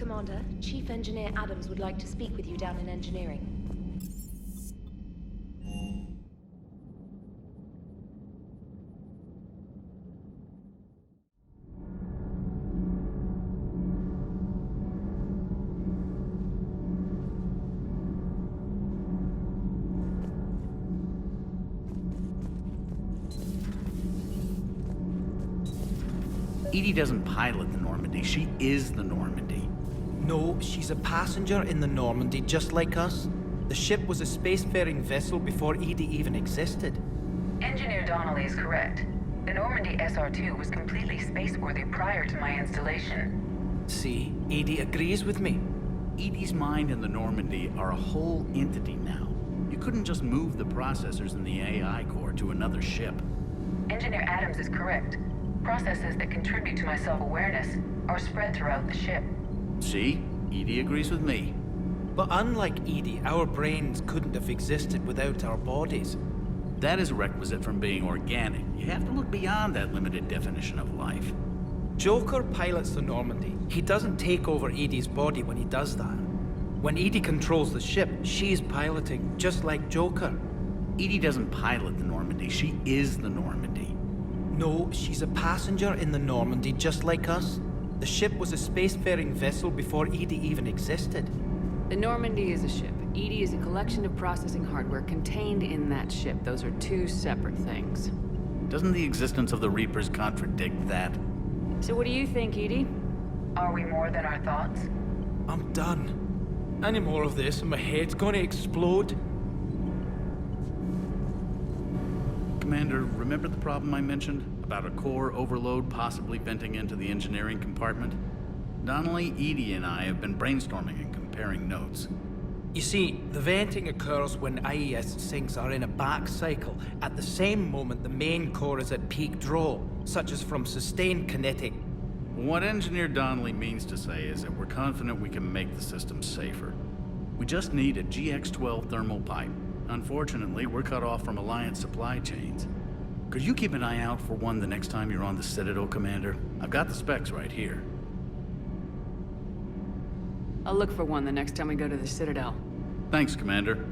Commander. Chief Engineer Adams would like to speak with you down in engineering. EDI doesn't pilot the Normandy, she is the Normandy. No, she's a passenger in the Normandy, just like us. The ship was a spacefaring vessel before EDI even existed. Engineer Donnelly is correct. The Normandy SR-2 was completely spaceworthy prior to my installation. See, EDI agrees with me. EDI's mind and the Normandy are a whole entity now. You couldn't just move the processors in the AI core to another ship. Engineer Adams is correct. Processes that contribute to my self-awareness are spread throughout the ship. See? EDI agrees with me. But unlike EDI, our brains couldn't have existed without our bodies. That is a requisite from being organic. You have to look beyond that limited definition of life. Joker pilots the Normandy. He doesn't take over EDI's body when he does that. When EDI controls the ship, she's piloting, just like Joker. EDI doesn't pilot the Normandy, she is the Normandy. No, she's a passenger in the Normandy, just like us. The ship was a spacefaring vessel before EDI even existed. The Normandy is a ship. EDI is a collection of processing hardware contained in that ship. Those are two separate things. Doesn't the existence of the Reapers contradict that? So what do you think, EDI? Are we more than our thoughts? I'm done. Any more of this and my head's gonna explode. Commander, remember the problem I mentioned? About a core overload possibly venting into the engineering compartment? Donnelly, EDI, and I have been brainstorming and comparing notes. You see, the venting occurs when IES sinks are in a back cycle. At the same moment, the main core is at peak draw, such as from sustained kinetic. What Engineer Donnelly means to say is that we're confident we can make the system safer. We just need a GX-12 thermal pipe. Unfortunately, we're cut off from Alliance supply chains. Could you keep an eye out for one the next time you're on the Citadel, Commander? I've got the specs right here. I'll look for one the next time we go to the Citadel. Thanks, Commander.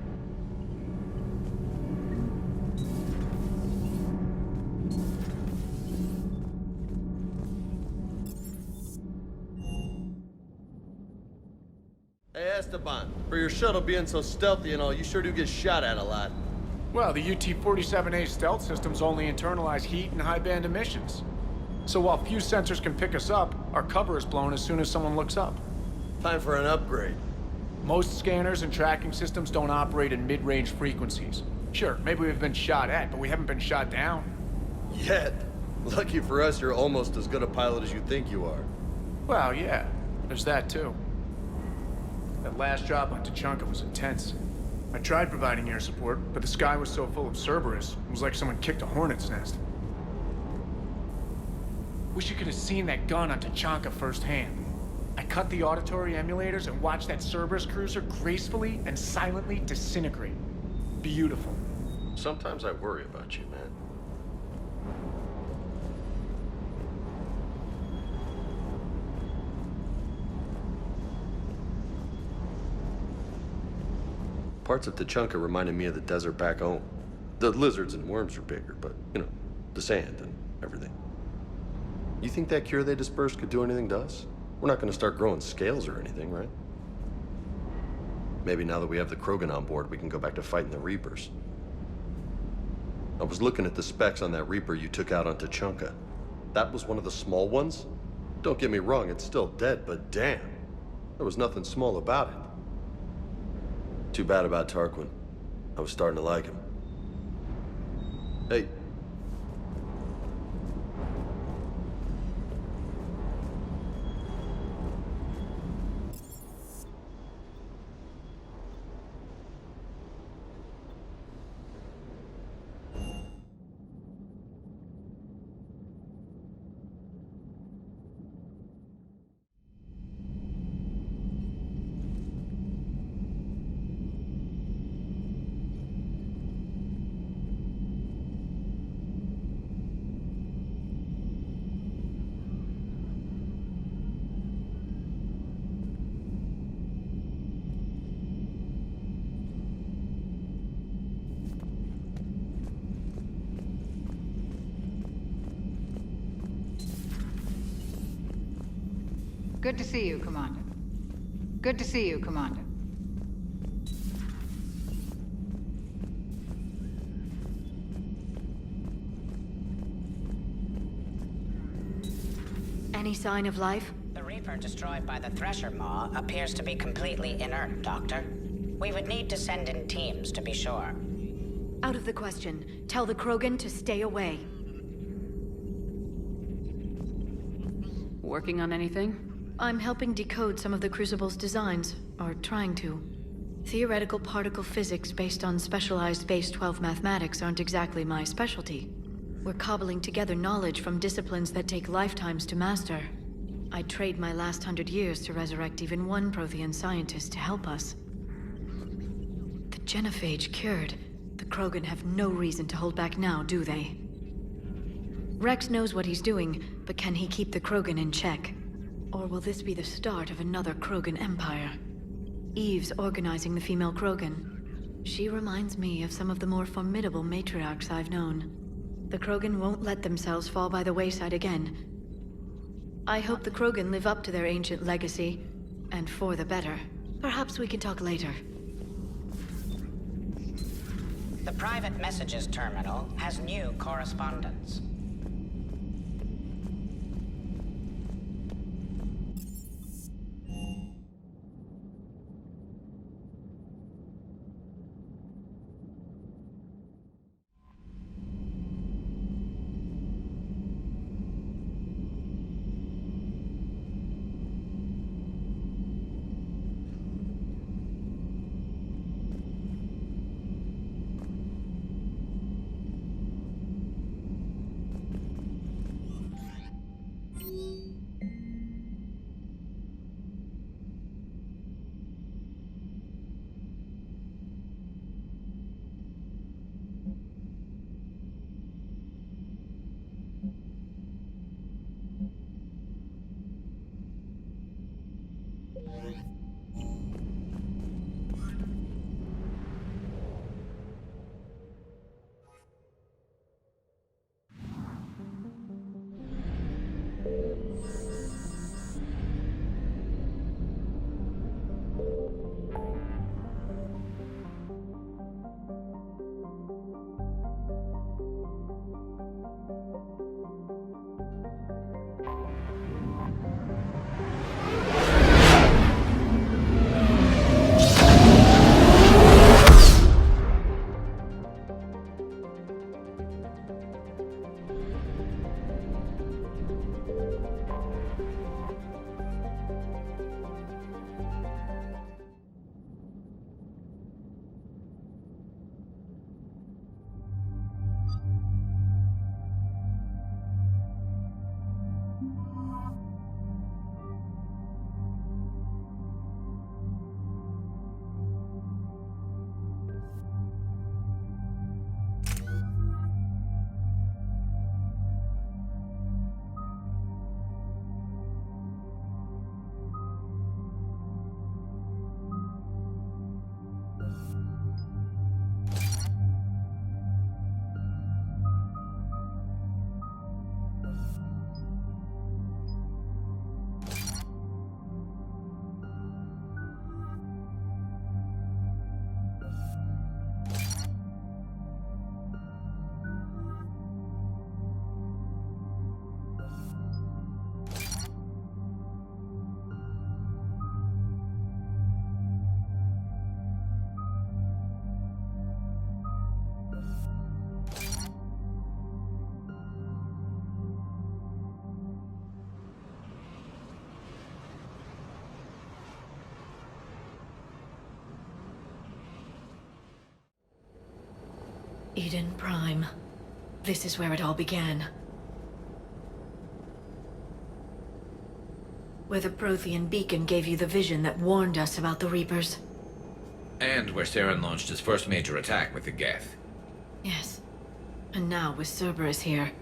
Hey Esteban, for your shuttle being so stealthy and all, you sure do get shot at a lot. Well, the UT-47A stealth systems only internalize heat and high-band emissions. So while few sensors can pick us up, our cover is blown as soon as someone looks up. Time for an upgrade. Most scanners and tracking systems don't operate in mid-range frequencies. Sure, maybe we've been shot at, but we haven't been shot down. Yet. Lucky for us, you're almost as good a pilot as you think you are. Well, yeah, there's that too. That last drop on Tuchanka was intense. I tried providing air support, but the sky was so full of Cerberus, it was like someone kicked a hornet's nest. Wish you could have seen that gun on Tuchanka firsthand. I cut the auditory emulators and watched that Cerberus cruiser gracefully and silently disintegrate. Beautiful. Sometimes I worry about you, man. Parts of Tuchanka reminded me of the desert back home. The lizards and worms are bigger, but, you know, the sand and everything. You think that cure they dispersed could do anything to us? We're not going to start growing scales or anything, right? Maybe now that we have the Krogan on board, we can go back to fighting the Reapers. I was looking at the specs on that Reaper you took out on Tuchanka. That was one of the small ones? Don't get me wrong, it's still dead, but damn. There was nothing small about it. Too bad about Tarquin. I was starting to like him. Hey. Good to see you, Commander. Good to see you, Commander. Any sign of life? The Reaper destroyed by the Thresher Maw appears to be completely inert, Doctor. We would need to send in teams to be sure. Out of the question. Tell the Krogan to stay away. Working on anything? I'm helping decode some of the Crucible's designs, or trying to. Theoretical particle physics based on specialized Base 12 mathematics aren't exactly my specialty. We're cobbling together knowledge from disciplines that take lifetimes to master. I'd trade my last 100 years to resurrect even one Prothean scientist to help us. The genophage cured. The Krogan have no reason to hold back now, do they? Rex knows what he's doing, but can he keep the Krogan in check? Or will this be the start of another Krogan empire? Eve's organizing the female Krogan. She reminds me of some of the more formidable matriarchs I've known. The Krogan won't let themselves fall by the wayside again. I hope the Krogan live up to their ancient legacy, and for the better. Perhaps we can talk later. The private messages terminal has new correspondence. Eden Prime. This is where it all began. Where the Prothean beacon gave you the vision that warned us about the Reapers. And where Saren launched his first major attack with the Geth. Yes. And now, with Cerberus here,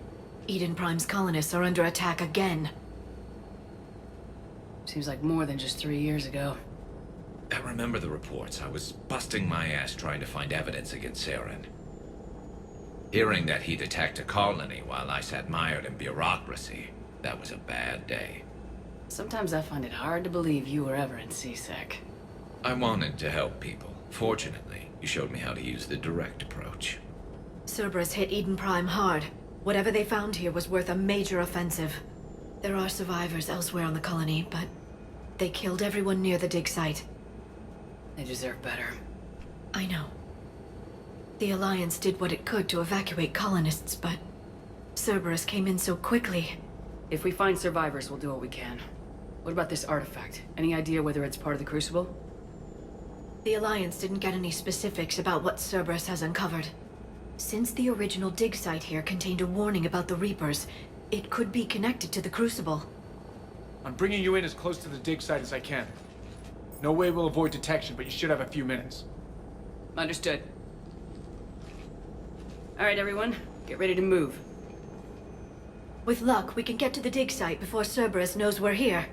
Eden Prime's colonists are under attack again. Seems like more than just 3 years ago. I remember the reports. I was busting my ass trying to find evidence against Saren. Hearing that he'd attacked a colony while I sat mired in bureaucracy, that was a bad day. Sometimes I find it hard to believe you were ever in CSEC. I wanted to help people. Fortunately, you showed me how to use the direct approach. Cerberus hit Eden Prime hard. Whatever they found here was worth a major offensive. There are survivors elsewhere on the colony, but they killed everyone near the dig site. They deserve better. I know. The Alliance did what it could to evacuate colonists, but Cerberus came in so quickly. If we find survivors, we'll do what we can. What about this artifact? Any idea whether it's part of the Crucible? The Alliance didn't get any specifics about what Cerberus has uncovered. Since the original dig site here contained a warning about the Reapers, it could be connected to the Crucible. I'm bringing you in as close to the dig site as I can. No way we'll avoid detection, but you should have a few minutes. Understood. All right, everyone. Get ready to move. With luck, we can get to the dig site before Cerberus knows we're here.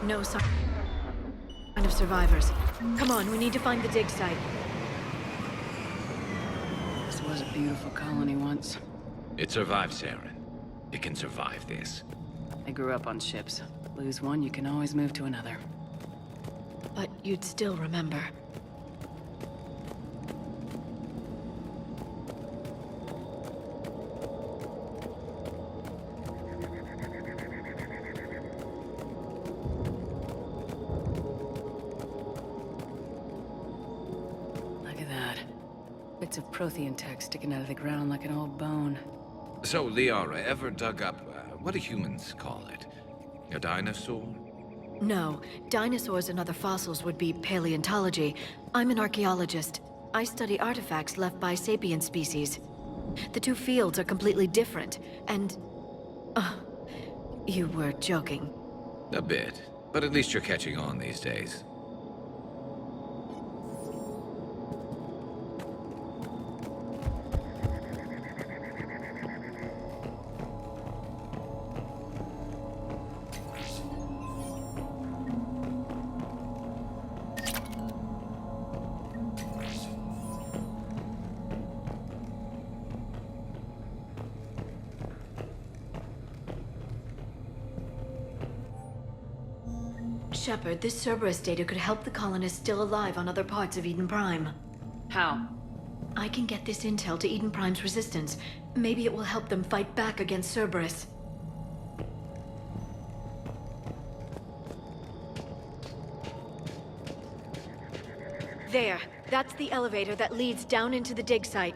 No sign of survivors. Come on, we need to find the dig site. This was a beautiful colony once. It survived, Saren. It can survive this. I grew up on ships. Lose one, you can always move to another. But you'd still remember. Look at that. Bits of Prothean tech sticking out of the ground like an old bone. So, Liara, ever dug up, what do humans call it? A dinosaur? No, dinosaurs and other fossils would be paleontology. I'm an archaeologist. I study artifacts left by sapient species. The two fields are completely different, and... you were joking. A bit. But at least you're catching on these days. Shepard, this Cerberus data could help the colonists still alive on other parts of Eden Prime. How? I can get this intel to Eden Prime's resistance. Maybe it will help them fight back against Cerberus. There. That's the elevator that leads down into the dig site.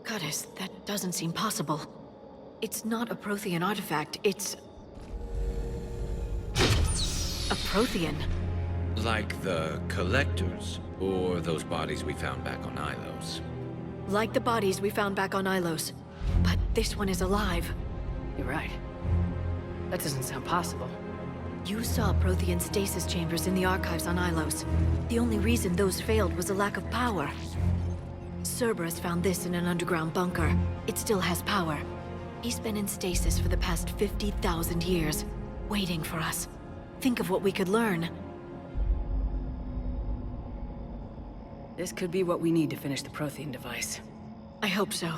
Goddess, that doesn't seem possible. It's not a Prothean artifact, it's... a Prothean. Like the Collectors, or those bodies we found back on Ilos. Like the bodies we found back on Ilos. But this one is alive. You're right. That doesn't sound possible. You saw Prothean stasis chambers in the archives on Ilos. The only reason those failed was a lack of power. Cerberus found this in an underground bunker. It still has power. He's been in stasis for the past 50,000 years, waiting for us. Think of what we could learn. This could be what we need to finish the Prothean device. I hope so.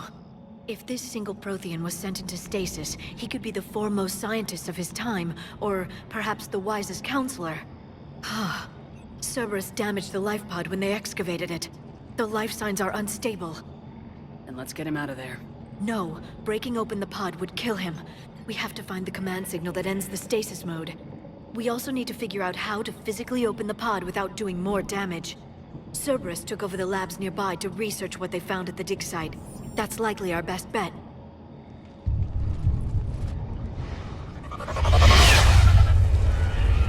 If this single Prothean was sent into stasis, he could be the foremost scientist of his time, or perhaps the wisest counselor. Cerberus damaged the life pod when they excavated it. The life signs are unstable. Then let's get him out of there. No, breaking open the pod would kill him. We have to find the command signal that ends the stasis mode. We also need to figure out how to physically open the pod without doing more damage. Cerberus took over the labs nearby to research what they found at the dig site. That's likely our best bet.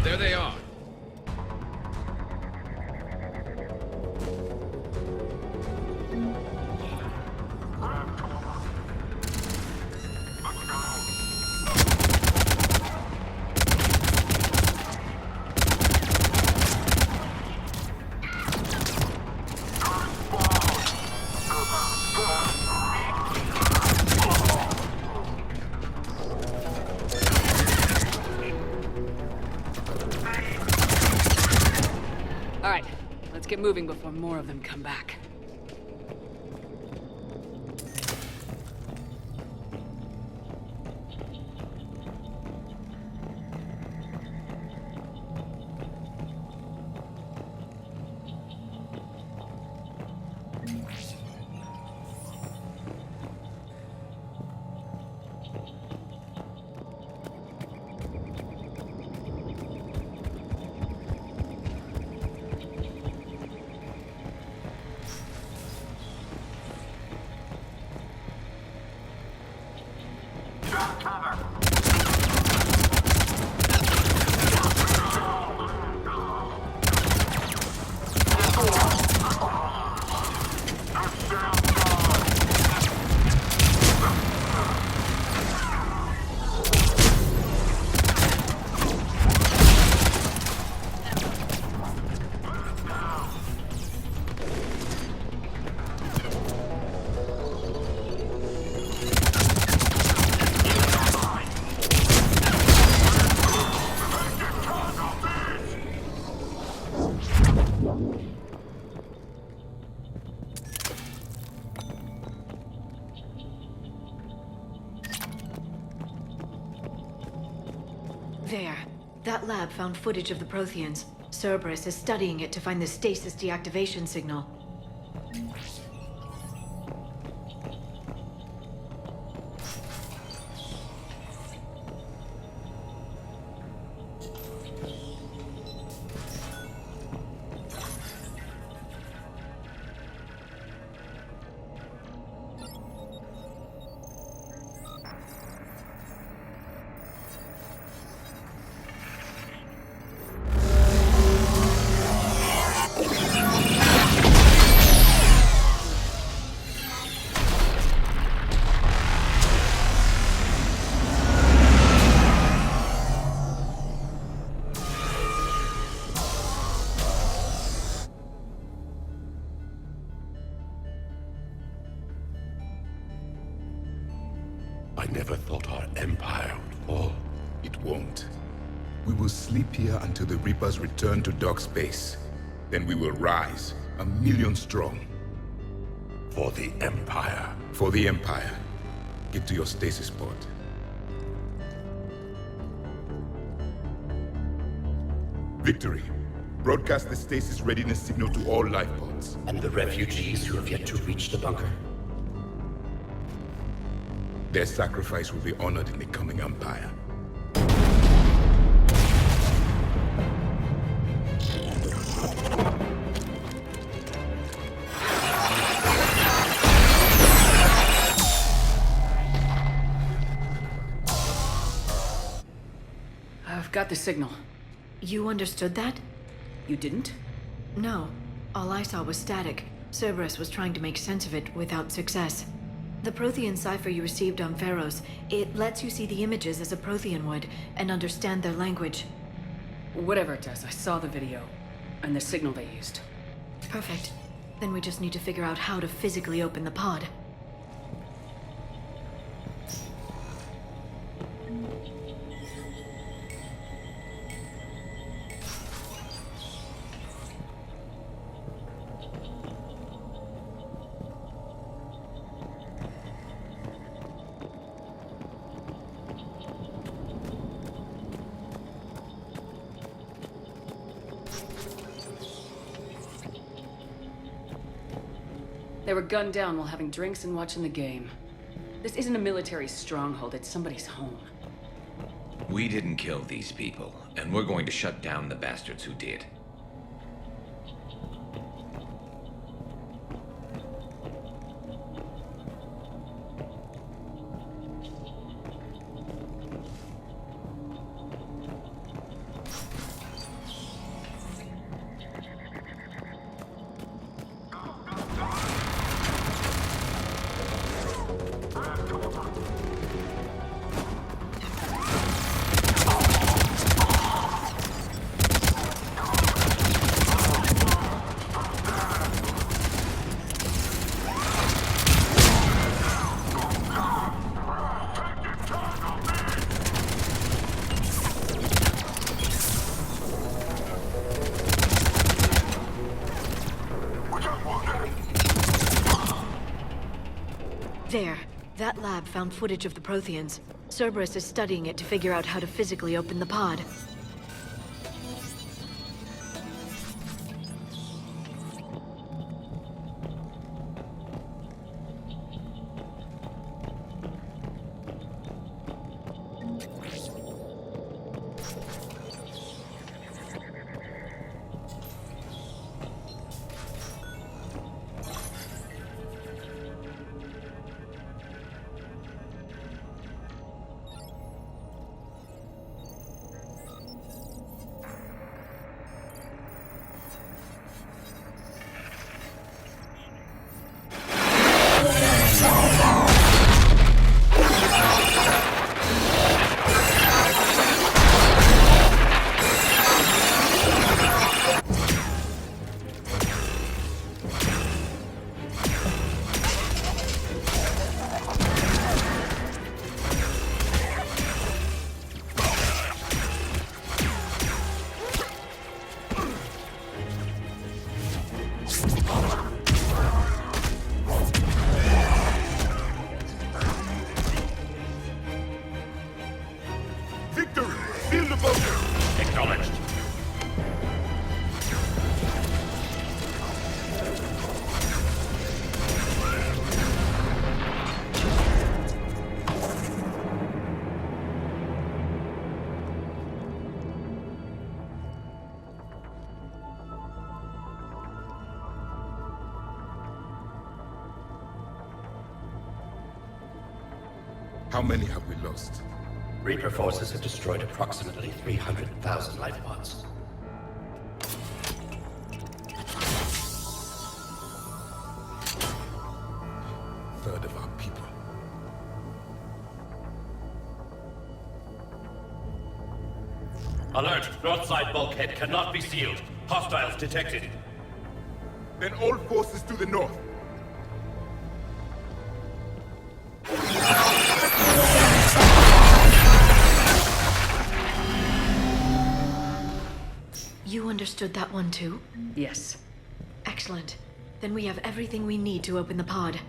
There they are. moving before more of them come back. There. That lab found footage of the Protheans. Cerberus is studying it to find the stasis deactivation signal. I never thought our empire would fall. It won't. We will sleep here until the Reapers return to dark space. Then we will rise, 1,000,000 strong. For the Empire. For the Empire. Get to your stasis pod. Victory. Broadcast the stasis readiness signal to all life pods. And the refugees who have yet to reach the bunker? Their sacrifice will be honored in the coming Empire. I've got the signal. You understood that? You didn't? No. All I saw was static. Cerberus was trying to make sense of it without success. The Prothean cipher you received on Pharos, it lets you see the images as a Prothean would, and understand their language. Whatever it does, I saw the video, and the signal they used. Perfect. Then we just need to figure out how to physically open the pod. They were gunned down while having drinks and watching the game. This isn't a military stronghold, it's somebody's home. We didn't kill these people, and we're going to shut down the bastards who did. There. That lab found footage of the Protheans. Cerberus is studying it to figure out how to physically open the pod. Victory! Seal the bunker! Acknowledged. How many have we lost? Reaper forces have destroyed approximately 300,000 life pods. Third of our people. Alert! North side bulkhead cannot be sealed. Hostiles detected. Then all forces to the north. You understood that one too? Yes. Excellent. Then we have everything we need to open the pod.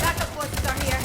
Backup forces are here.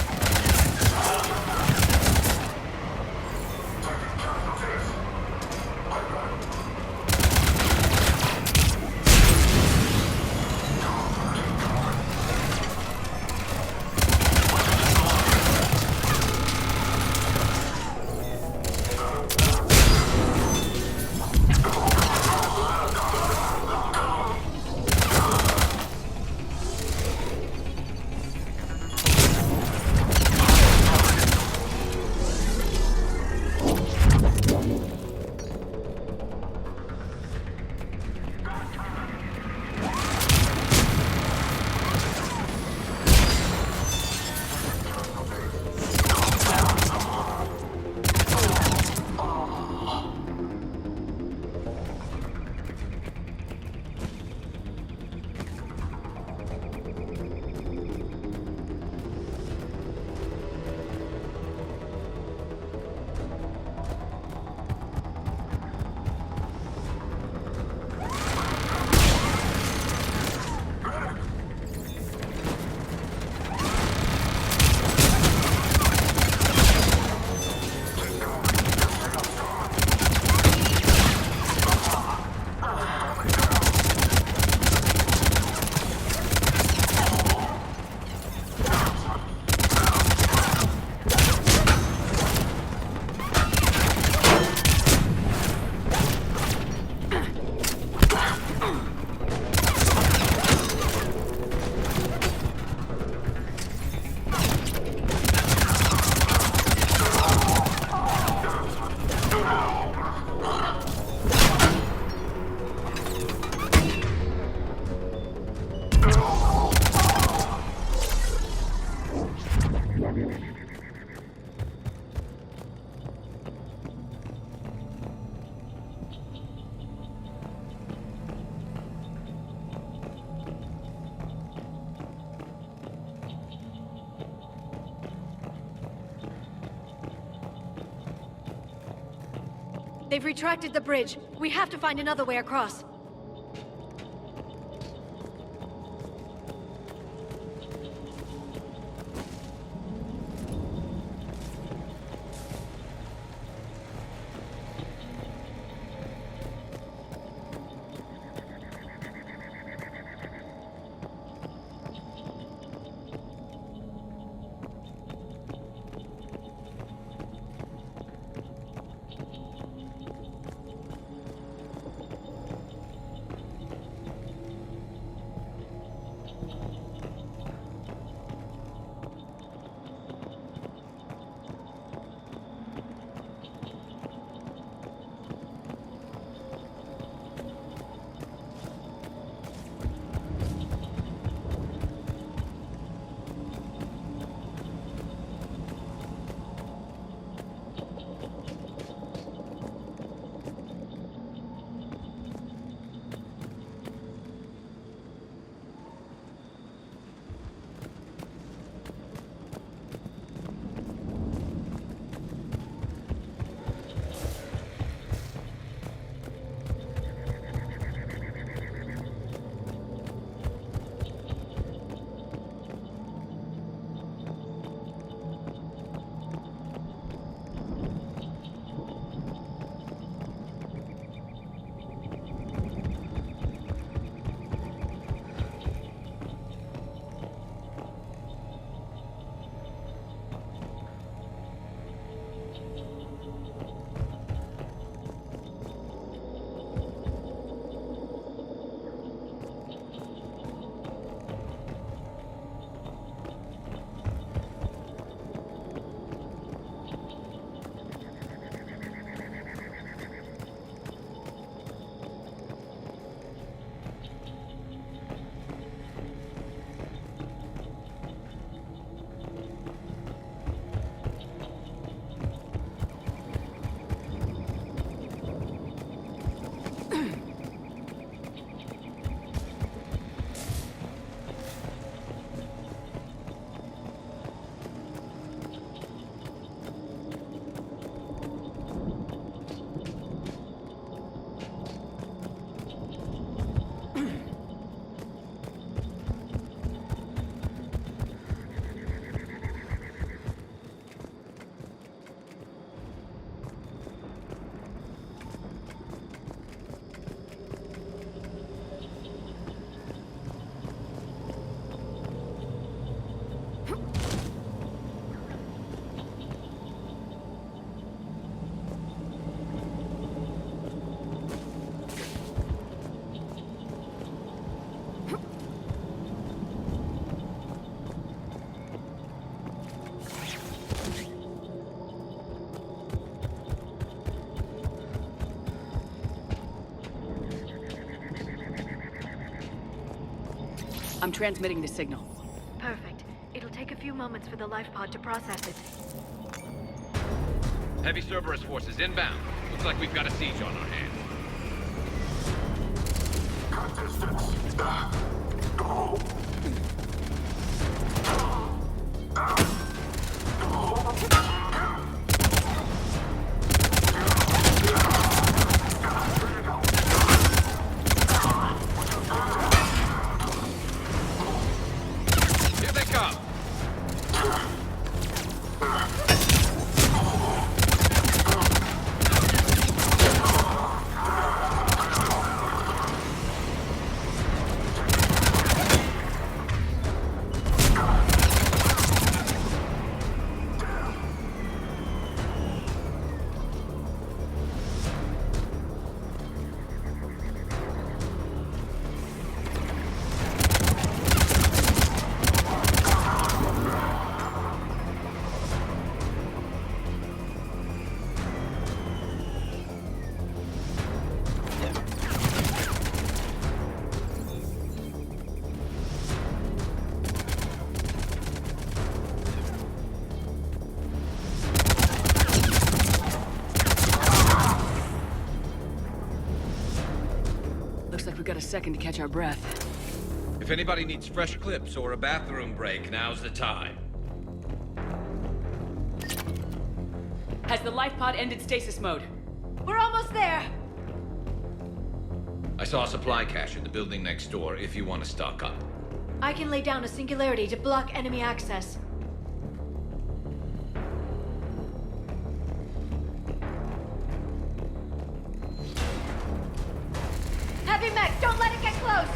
They've retracted the bridge. We have to find another way across. I'm transmitting the signal. Perfect. It'll take a few moments for the life pod to process it. Heavy Cerberus forces inbound. Looks like we've got a siege on our hands. Cut distance. Go. Here they come. Looks like we got a second to catch our breath. If anybody needs fresh clips or a bathroom break, now's the time. Has the life pod ended stasis mode? We're almost there! I saw a supply cache in the building next door if you want to stock up. I can lay down a singularity to block enemy access. Heavy mech, don't let it get close!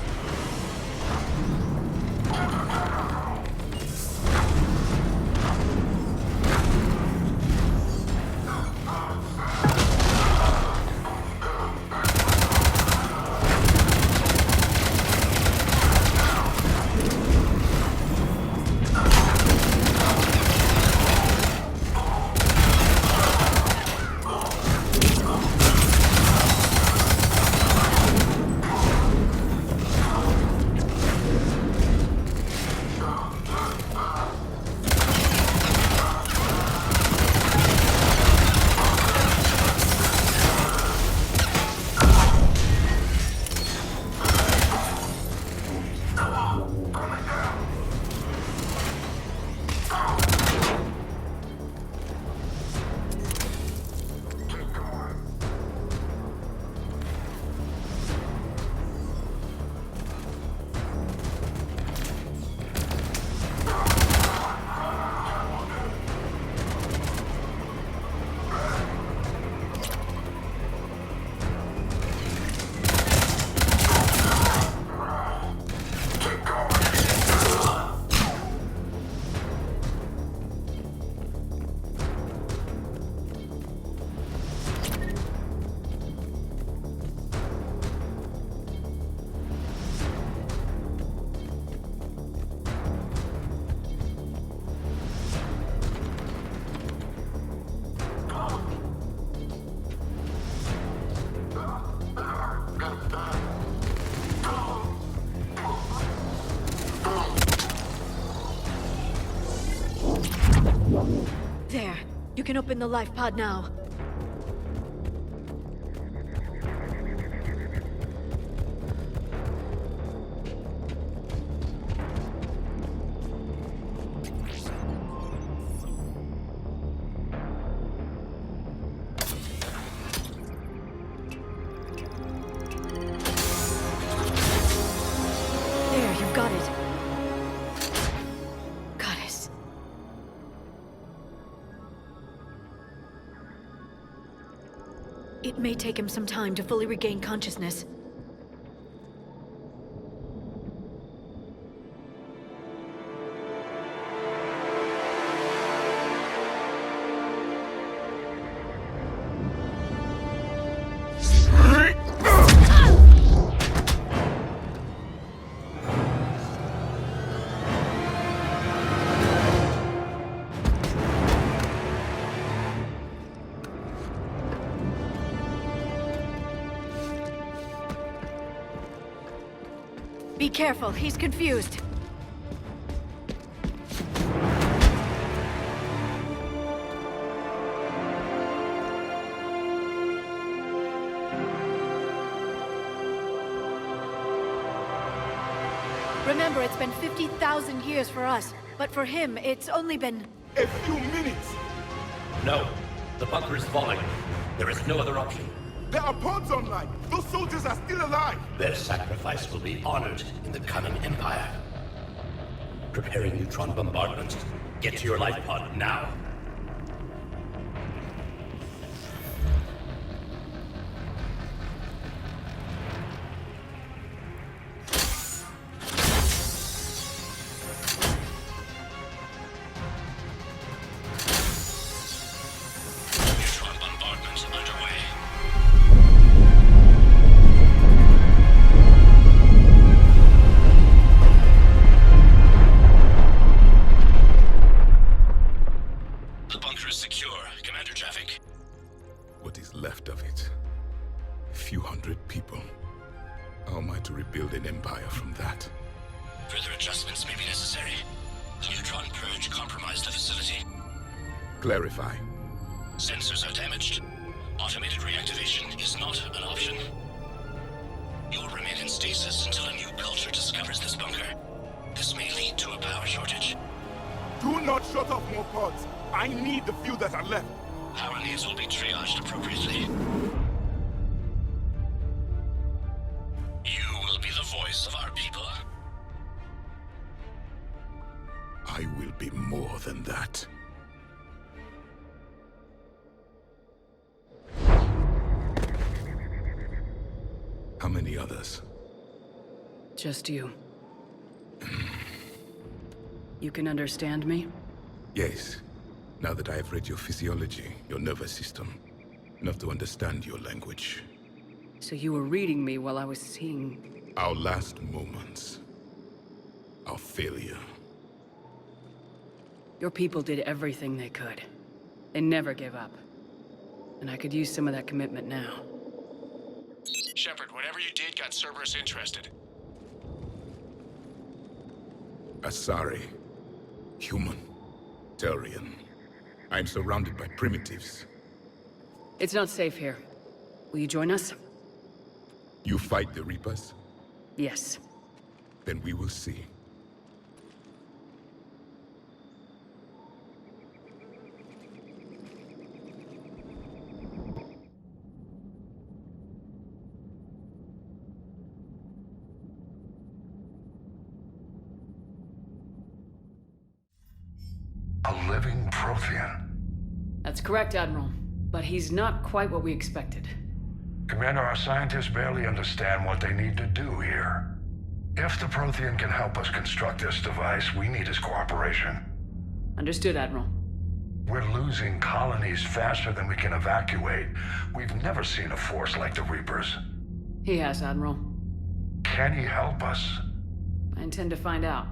There. You can open the life pod now. There, you've got it. Goddess. It may take him some time to fully regain consciousness. Be careful, he's confused. Remember, it's been 50,000 years for us, but for him, it's only been... A few minutes! No. The bunker is falling. There is no other option. There are pods online! Those soldiers are still alive! Their sacrifice will be honored in the coming Empire. Preparing neutron bombardment. Get to your life pod now. Neutron bombardment underway. The bunker is secure, Commander Javik. What is left of it? A few hundred people. How am I to rebuild an empire from that? Further adjustments may be necessary. The neutron purge compromised the facility. Clarify. Sensors are damaged. Automated reactivation is not an option. You'll remain in stasis until a new culture discovers this bunker. This may lead to a power shortage. Do not shut off more pods! I need the few that are left! Power needs will be triaged appropriately. be more than that. How many others? Just you. You can understand me? Yes. Now that I have read your physiology, your nervous system, enough to understand your language. So you were reading me while I was seeing... Our last moments. Our failure. Your people did everything they could. They never gave up. And I could use some of that commitment now. Shepard, whatever you did got Cerberus interested. Asari. Human. Turian. I'm surrounded by primitives. It's not safe here. Will you join us? You fight the Reapers? Yes. Then we will see. A living Prothean. That's correct, Admiral. But he's not quite what we expected. Commander, our scientists barely understand what they need to do here. If the Prothean can help us construct this device, we need his cooperation. Understood, Admiral. We're losing colonies faster than we can evacuate. We've never seen a force like the Reapers. He has, Admiral. Can he help us? I intend to find out.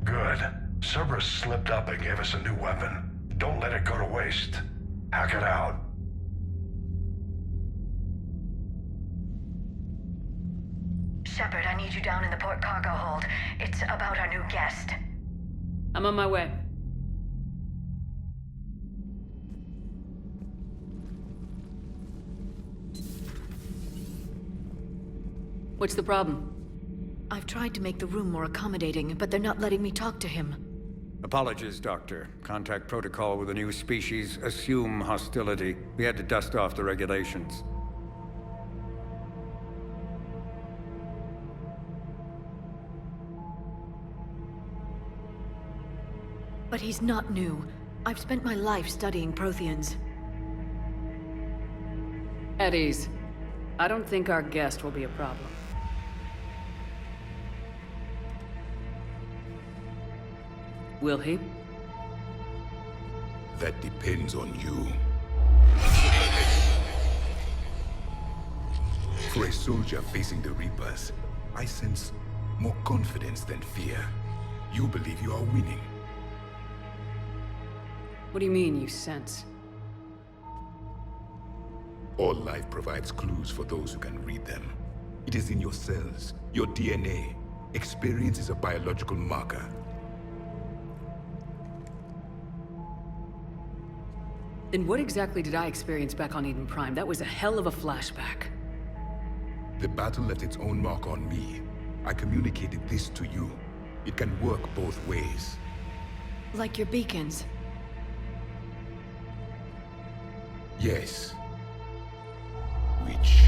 Good. Cerberus slipped up and gave us a new weapon. Don't let it go to waste. Hack it out. Shepard, I need you down in the port cargo hold. It's about our new guest. I'm on my way. What's the problem? I've tried to make the room more accommodating, but they're not letting me talk to him. Apologies, Doctor. Contact protocol with a new species. Assume hostility. We had to dust off the regulations. But he's not new. I've spent my life studying Protheans. At ease. I don't think our guest will be a problem. Will he? That depends on you. For a soldier facing the Reapers, I sense more confidence than fear. You believe you are winning. What do you mean, you sense? All life provides clues for those who can read them. It is in your cells, your DNA. Experience is a biological marker. Then what exactly did I experience back on Eden Prime? That was a hell of a flashback. The battle left its own mark on me. I communicated this to you. It can work both ways. Like your beacons. Yes. Which...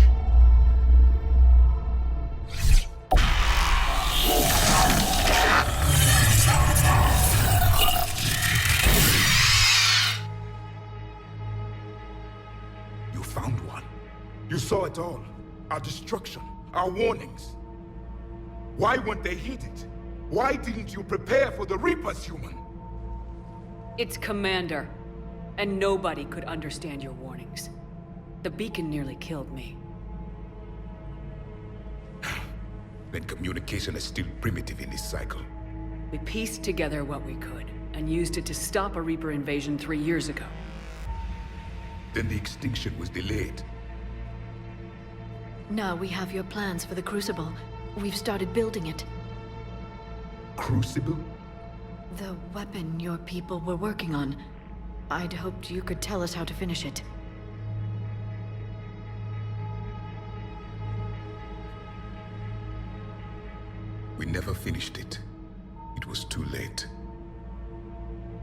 You found one. You saw it all. Our destruction, our warnings. Why weren't they heeded? Why didn't you prepare for the Reapers, human? It's Commander. And nobody could understand your warnings. The beacon nearly killed me. Then communication is still primitive in this cycle. We pieced together what we could, and used it to stop a Reaper invasion 3 years ago. Then the extinction was delayed. Now we have your plans for the Crucible. We've started building it. Crucible? The weapon your people were working on. I'd hoped you could tell us how to finish it. We never finished it. It was too late.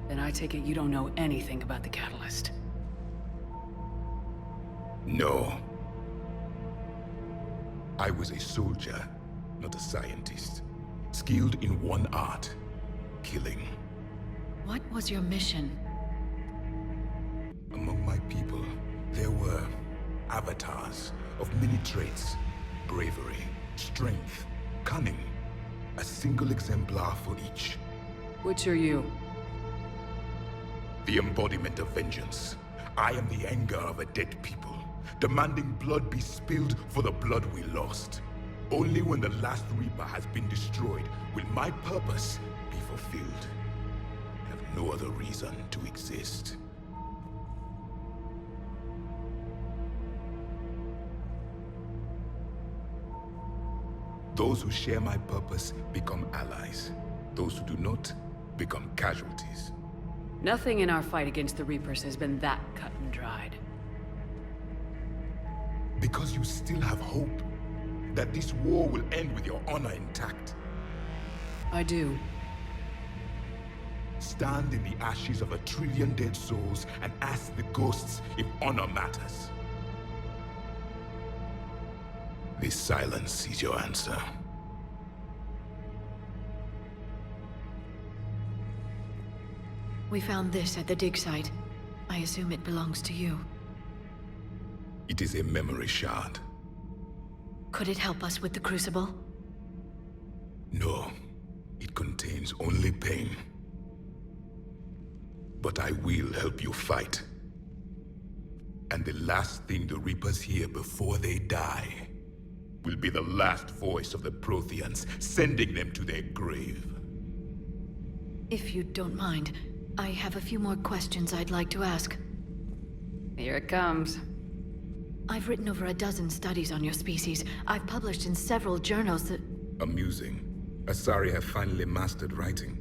Then I take it you don't know anything about the Catalyst. No. I was a soldier, not a scientist. Skilled in one art, killing. What was your mission? Among my people, there were avatars of many traits. Bravery, strength, cunning. A single exemplar for each. Which are you? The embodiment of vengeance. I am the anger of a dead people, demanding blood be spilled for the blood we lost. Only when the last Reaper has been destroyed will my purpose be fulfilled. I have no other reason to exist. Those who share my purpose become allies. Those who do not become casualties. Nothing in our fight against the Reapers has been that cut and dried. Because you still have hope that this war will end with your honor intact. I do. Stand in the ashes of 1 trillion dead souls and ask the ghosts if honor matters. This silence is your answer. We found this at the dig site. I assume it belongs to you. It is a memory shard. Could it help us with the Crucible? No. It contains only pain. But I will help you fight. And the last thing the Reapers hear before they die will be the last voice of the Protheans, sending them to their grave. If you don't mind, I have a few more questions I'd like to ask. Here it comes. I've written over a dozen studies on your species. I've published in several journals that... Amusing. Asari have finally mastered writing.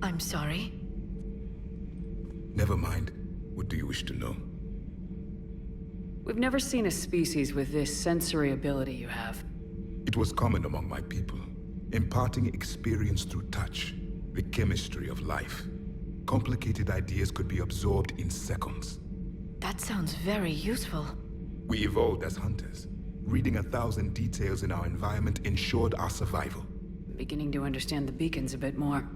I'm sorry? Never mind. What do you wish to know? We've never seen a species with this sensory ability you have. It was common among my people, imparting experience through touch, the chemistry of life. Complicated ideas could be absorbed in seconds. That sounds very useful. We evolved as hunters. Reading 1,000 details in our environment ensured our survival. Beginning to understand the beacons a bit more.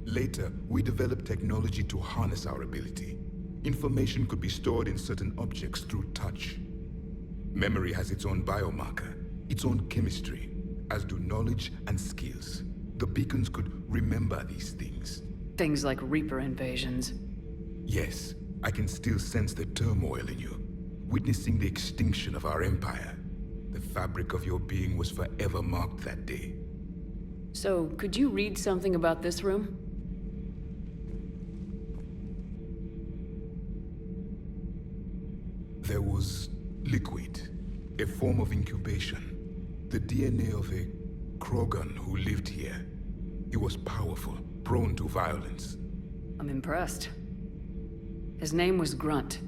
Later, we developed technology to harness our ability. Information could be stored in certain objects through touch. Memory has its own biomarker, its own chemistry, as do knowledge and skills. The beacons could remember these things. Things like Reaper invasions. Yes, I can still sense the turmoil in you, witnessing the extinction of our empire. The fabric of your being was forever marked that day. So, could you read something about this room? There was liquid, a form of incubation. The DNA of a Krogan who lived here. He was powerful, prone to violence. I'm impressed. His name was Grunt.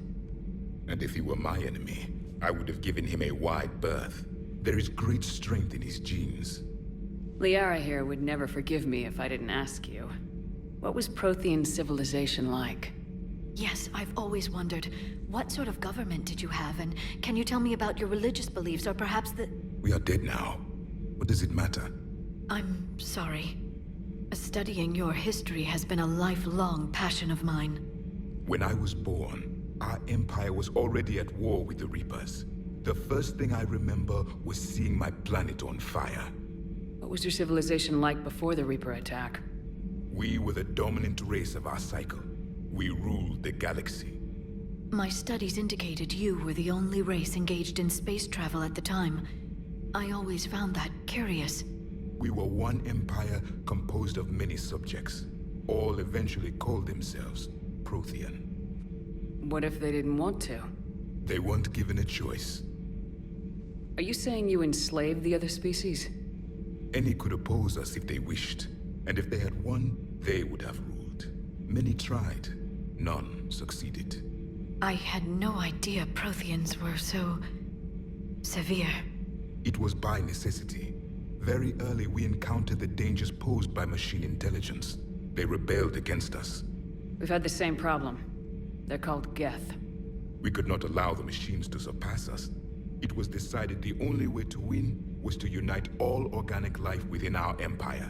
And if he were my enemy, I would have given him a wide berth. There is great strength in his genes. Liara here would never forgive me if I didn't ask you. What was Prothean civilization like? Yes, I've always wondered, what sort of government did you have, and can you tell me about your religious beliefs, or perhaps the... We are dead now. What does it matter? I'm sorry. Studying your history has been a lifelong passion of mine. When I was born, our empire was already at war with the Reapers. The first thing I remember was seeing my planet on fire. What was your civilization like before the Reaper attack? We were the dominant race of our cycle. We ruled the galaxy. My studies indicated you were the only race engaged in space travel at the time. I always found that curious. We were one empire composed of many subjects. All eventually called themselves Prothean. What if they didn't want to? They weren't given a choice. Are you saying you enslaved the other species? Any could oppose us if they wished. And if they had won, they would have ruled. Many tried. None succeeded. I had no idea Protheans were so... severe. It was by necessity. Very early we encountered the dangers posed by machine intelligence. They rebelled against us. We've had the same problem. They're called Geth. We could not allow the machines to surpass us. It was decided the only way to win was to unite all organic life within our empire.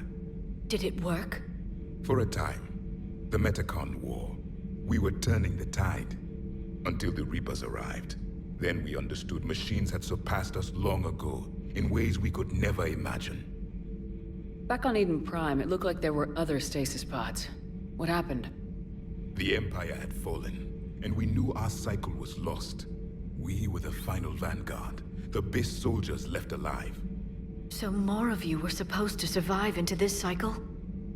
Did it work? For a time. The Metacon War. We were turning the tide. Until the Reapers arrived. Then we understood machines had surpassed us long ago, in ways we could never imagine. Back on Eden Prime, it looked like there were other stasis pods. What happened? The Empire had fallen, and we knew our cycle was lost. We were the final vanguard, the best soldiers left alive. So more of you were supposed to survive into this cycle?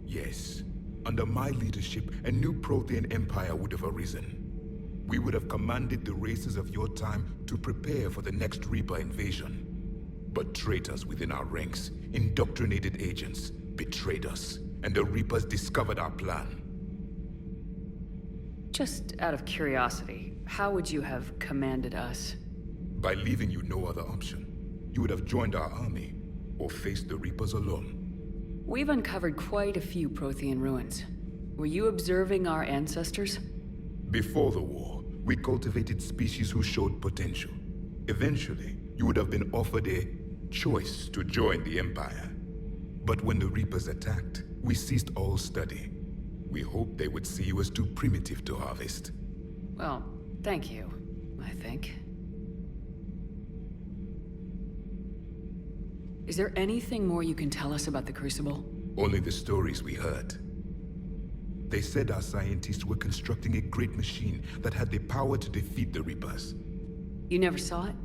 Yes. Under my leadership, a new Prothean empire would have arisen. We would have commanded the races of your time to prepare for the next Reaper invasion. But traitors within our ranks, indoctrinated agents, betrayed us, and the Reapers discovered our plan. Just out of curiosity, how would you have commanded us? By leaving you no other option. You would have joined our army, or faced the Reapers alone. We've uncovered quite a few Prothean ruins. Were you observing our ancestors? Before the war, we cultivated species who showed potential. Eventually, you would have been offered a choice to join the Empire. But when the Reapers attacked, we ceased all study. We hoped they would see you as too primitive to harvest. Well, thank you, I think. Is there anything more you can tell us about the Crucible? Only the stories we heard. They said our scientists were constructing a great machine that had the power to defeat the Reapers. You never saw it?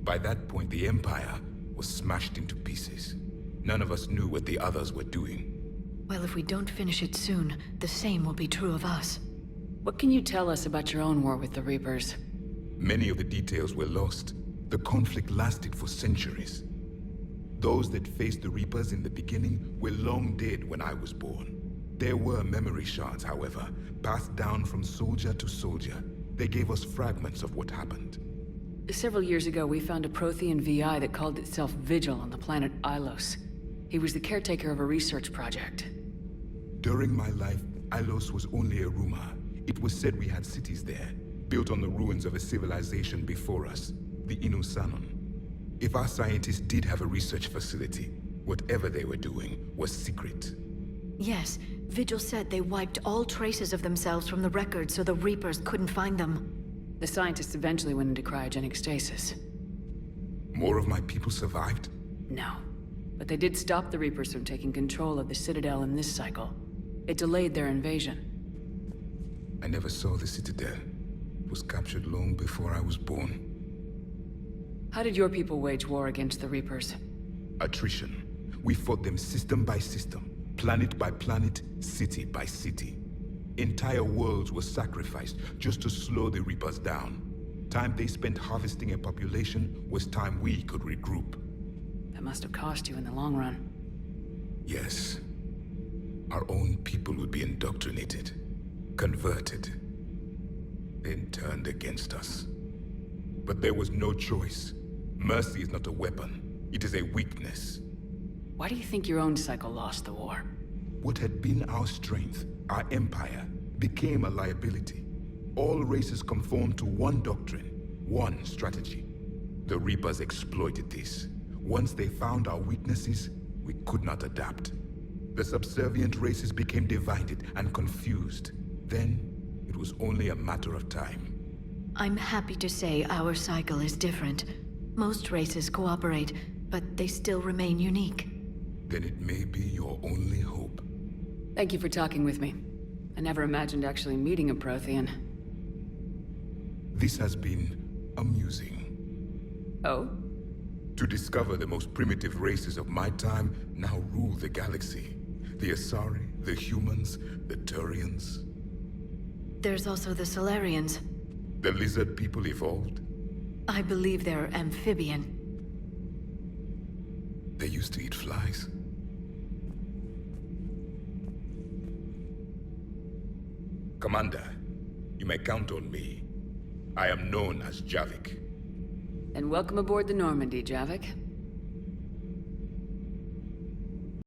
By that point, the Empire was smashed into pieces. None of us knew what the others were doing. Well, if we don't finish it soon, the same will be true of us. What can you tell us about your own war with the Reapers? Many of the details were lost. The conflict lasted for centuries. Those that faced the Reapers in the beginning were long dead when I was born. There were memory shards, however, passed down from soldier to soldier. They gave us fragments of what happened. Several years ago, we found a Prothean VI that called itself Vigil on the planet Ilos. He was the caretaker of a research project. During my life, Ilos was only a rumor. It was said we had cities there, built on the ruins of a civilization before us, the Inusanon. If our scientists did have a research facility, whatever they were doing was secret. Yes, Vigil said they wiped all traces of themselves from the records so the Reapers couldn't find them. The scientists eventually went into cryogenic stasis. More of my people survived? No. But they did stop the Reapers from taking control of the Citadel in this cycle. It delayed their invasion. I never saw the Citadel. It was captured long before I was born. How did your people wage war against the Reapers? Attrition. We fought them system by system, planet by planet, city by city. Entire worlds were sacrificed just to slow the Reapers down. Time they spent harvesting a population was time we could regroup. That must have cost you in the long run. Yes. Our own people would be indoctrinated, converted, then turned against us. But there was no choice. Mercy is not a weapon. It is a weakness. Why do you think your own cycle lost the war? What had been our strength, our empire, became a liability. All races conformed to one doctrine, one strategy. The Reapers exploited this. Once they found our weaknesses, we could not adapt. The subservient races became divided and confused. Then, it was only a matter of time. I'm happy to say our cycle is different. Most races cooperate, but they still remain unique. Then it may be your only hope. Thank you for talking with me. I never imagined actually meeting a Prothean. This has been amusing. Oh? To discover the most primitive races of my time now rule the galaxy. The Asari, the humans, the Turians. There's also the Solarians. The lizard people evolved? I believe they're amphibian. They used to eat flies. Commander, you may count on me. I am known as Javik. And welcome aboard the Normandy, Javik.